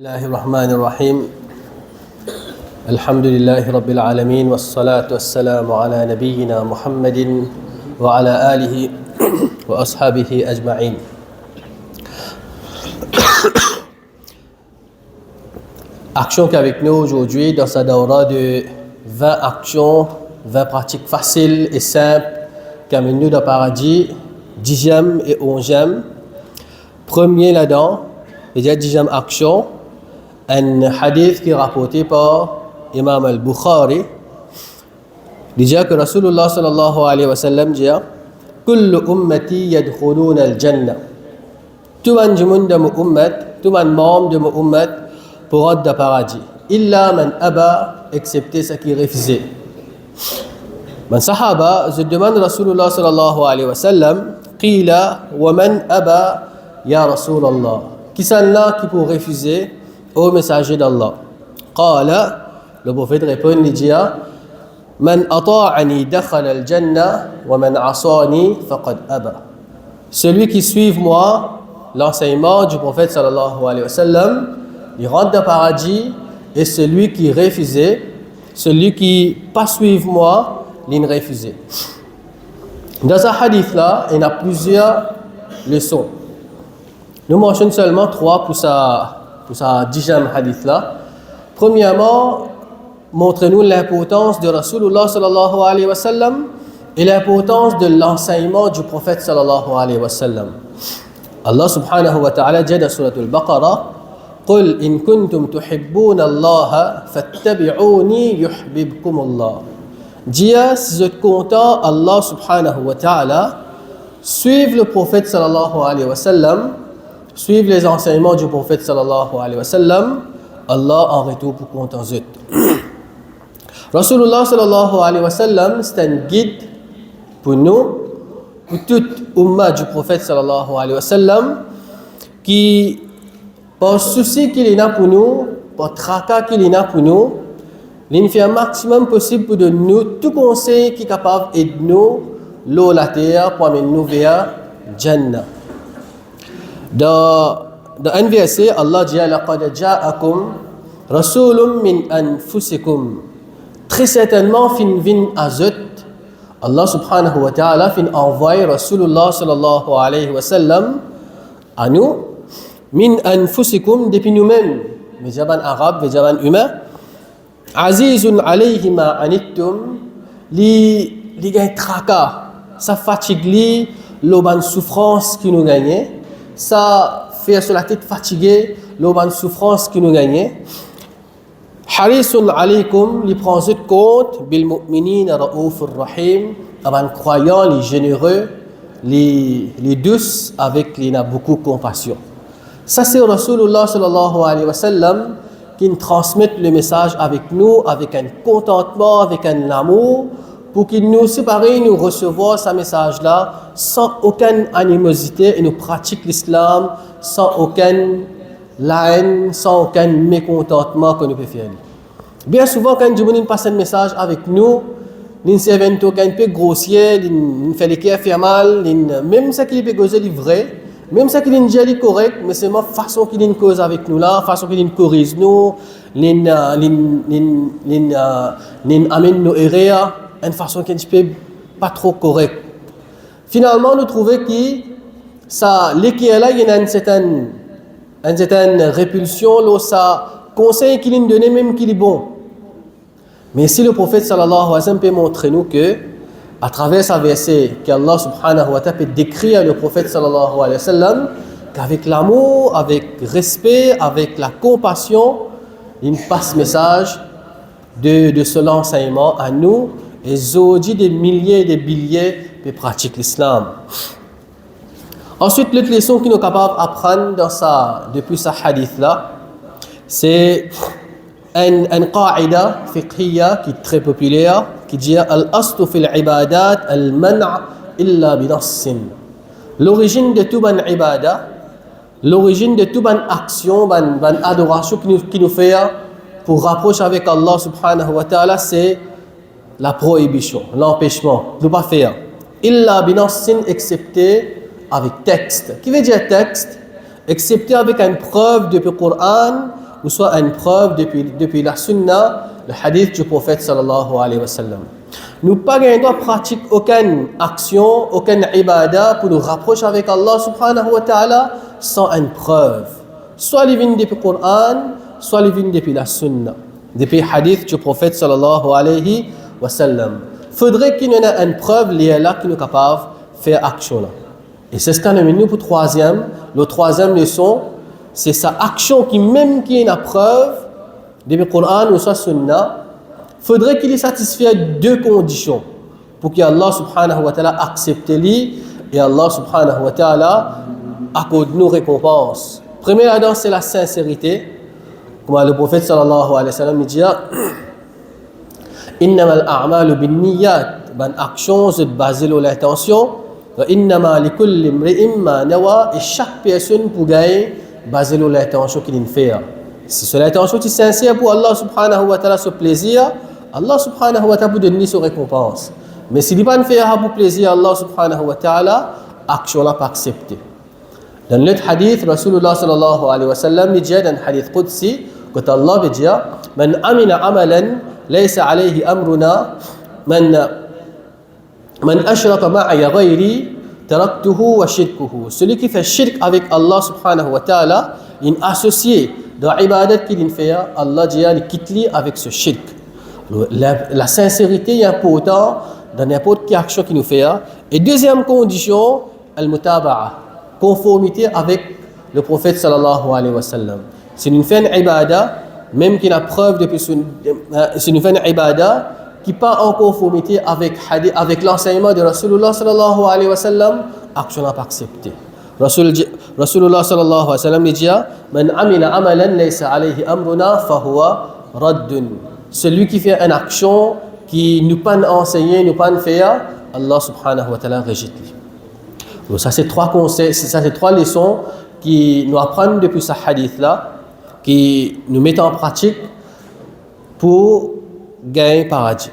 الله الرحمن الرحيم الحمد لله رب العالمين والصلاة والسلام على نبينا محمد وعلى آله وأصحابه أجمعين. Action qu'avec nous aujourd'hui dans sa daura de 20 actions, 20 pratiques faciles et simples qui amènent nous dans le paradis, 10e et 11e. Premier là-dedans, déjà 10e action, un hadith qui est rapporté par Imam al-Bukhari. Il dit que Rasulullah sallallahu alayhi wa sallam dit Kullu ummati yadkhuluna al-jannah. Tout le monde de mon ummat, tout le membre de mon ummat pour entrer dans le paradis. Illa man aba, excepté ceux qui refusent. Man sahaba, je demande Rasulullah sallallahu alayhi wa sallam, Qila wa man aba ya Rasulallah. Qui sont là qui pour refuser au messager d'Allah? Qala, le prophète répond, il dit Man ata'ani dakhala al-jannah wa man asani faqad aba. Celui qui suit moi, l'enseignement du prophète sallallahu alayhi wa sallam, il rentre dans le paradis, et celui qui refusait, celui qui pas suivre moi, il refusait. Dans ce hadith-là, il y a plusieurs leçons. Nous mentionnons seulement 3 pour sa 10e hadith-là. Premièrement, montrez-nous l'importance de Rasulullah sallallahu alayhi wa sallam et l'importance de l'enseignement du prophète sallallahu alayhi wa sallam. Allah subhanahu wa ta'ala dit dans Surah Al-Baqarah قل إن كنتم تحبون الله فاتبعوني يحببكم الله. Dis, si vous êtes content, Allah subhanahu wa ta'ala, suivez le prophète sallallahu alayhi wa sallam, suivez les enseignements du prophète sallallahu alayhi wa sallam, Allah en retour pour content vous. Rasulullah sallallahu alayhi wa sallam, c'est un guide pour nous, pour toute umma du prophète sallallahu alayhi wa sallam, qui par souci qu'il y a pour nous, par tracas qu'il y a pour nous, il fait un maximum possible pour donner nous tout conseil qui est capable d'aider nous, l'eau, la terre, pour amener nous vers Jannah. Dans un verset, Allah dit لَقَدْ جَاءَكُمْ رَسُولٌ مِّنْ أَنفُسِكُمْ. Très certainement, fin vin azut, Allah subhanahu wa ta'ala fin envoie Rasulullah sallallahu alayhi wa sallam à nous. Min anfusikum depuis nous-mêmes, les jaban arabes, les jaban humains. Azizun alayhi ma anittum, li gagne tracas, ça fatigue li, l'oban souffrance qui nous gagne, ça fait sur la tête fatiguée, l'oban souffrance qui nous gagne. Harisun alaykum, li prend compte, bil mu'minin raoufur rahim, avant croyants, les généreux, les douces, avec les n'a beaucoup de compassion. Ça, c'est Rasulullah sallallahu alayhi wa sallam qui nous transmet le message avec nous, avec un contentement, avec un amour, pour qu'il nous sépare, nous recevoir ce message-là sans aucune animosité et nous pratique l'islam sans aucune haine, sans aucun mécontentement que nous pouvons faire. Bien souvent, quand nous passe un message avec nous, nous servons un peu grossier, nous fait les cœurs faire mal, même ce qui peut causer est vrai. Même ça qu'il est correct, mais c'est ma façon qu'il est cause avec nous là, façon qu'il corrige nous, amène nos erreurs, une façon qui n'est pas trop correcte. Finalement, nous trouvons que ça, l'équilibre là, il y a une certaine répulsion, là, ça conseil qu'il est donné même qu'il est bon. Mais si le prophète sallallahu alayhi wa sallam peut montrer nous que à travers ce verset qu'Allah subhanahu wa ta'ala peut décrire le prophète sallallahu alayhi wa sallam, qu'avec l'amour, avec respect, avec la compassion, il passe message de ce enseignement à nous et aujourd'hui des milliers et des milliers de pratiquent l'islam. Ensuite, l'autre leçon qu'il est capable d'apprendre depuis ce hadith-là, c'est une qaida fiqhiyya qui est très populaire, qui dit al-aslu fil ibadat al-man' illa bi nassin. L'origine de toute bonne ibada, l'origine de toute bonne action, bonne adoration qui nous fait pour rapprocher avec Allah subhanahu wa ta'ala, c'est la prohibition, l'empêchement de ne pas faire. Illa bi nassin, excepté avec texte. Qui veut dire texte? Excepté avec une preuve depuis le Coran ou soit une preuve depuis la sunna, le hadith du prophète sallallahu alayhi wa sallam. Nous pas doit pratiquer aucune action, aucune ibadah pour nous rapprocher avec Allah subhanahu wa ta'ala sans une preuve. Soit les vignes depuis le Coran, soit les vignes depuis la sunna, depuis le hadith du prophète sallallahu alayhi wa sallam. Faudrait qu'il y ait une preuve liée là qui nous est capable de faire action là. Et c'est ce qu'on a mis nous pour le troisième leçon, c'est sa action qui même qui est une preuve depuis le Coran ou soit sunna. Faudrait qu'il satisfait deux conditions pour que Allah subhanahu wa ta'ala accepte lui et Allah subhanahu wa ta'ala accorde nous récompense. Première là c'est la sincérité. Comme le prophète sallallahu alayhi wa sallam dit innamal a'malu binniyat, ban action c'est basé sur l'intention, wa innama likulli imri'in ma nawa, et chaque personne pour gagner basé sur l'intention qu'il fait. Si c'est l'intention qui est sincère pour Allah subhanahu wa ta'ala ce plaisir, Allah subhanahu wa ta'ala peut donner sa récompense. Mais s'il n'est pas fait pour plaisir Allah subhanahu wa ta'ala, action n'est pas acceptée. Dans l'autre hadith, Rasulullah sallallahu alayhi wa sallam dit dans le hadith Qudsi, que Allah dit Man amina amalan laysa alayhi amruna man ashraka ma'a ghayri taraktuhu wa shirkuhu. Celui qui fait shirk avec Allah subhanahu wa ta'ala, il est associé dans l'ibadat qu'il fait, Allah dit il quitte lui avec ce shirk. La sincérité est importante dans n'importe quelle action qu'il nous fait. Et deuxième condition, al-mutaba'a, conformité avec le prophète sallallahu alayhi wa sallam. Si nous faisons une ibadah, même qu'il y a preuve depuis si nous faisons une ibadah qui n'est pas en conformité avec l'enseignement de Rasulullah sallallahu alayhi wa sallam, action n'est pas acceptée. Rasulullah sallallahu alayhi wa sallam dit Man amila amalan laysa alayhi amruna fahuwa raddun. Celui qui fait une action qui nous pas enseigné, nous pas fait, Allah subhanahu wa ta'ala rejette. Donc ça c'est trois conseils, ça c'est trois leçons qui nous apprennent depuis ce hadith là, qui nous mettent en pratique pour gagner paradis.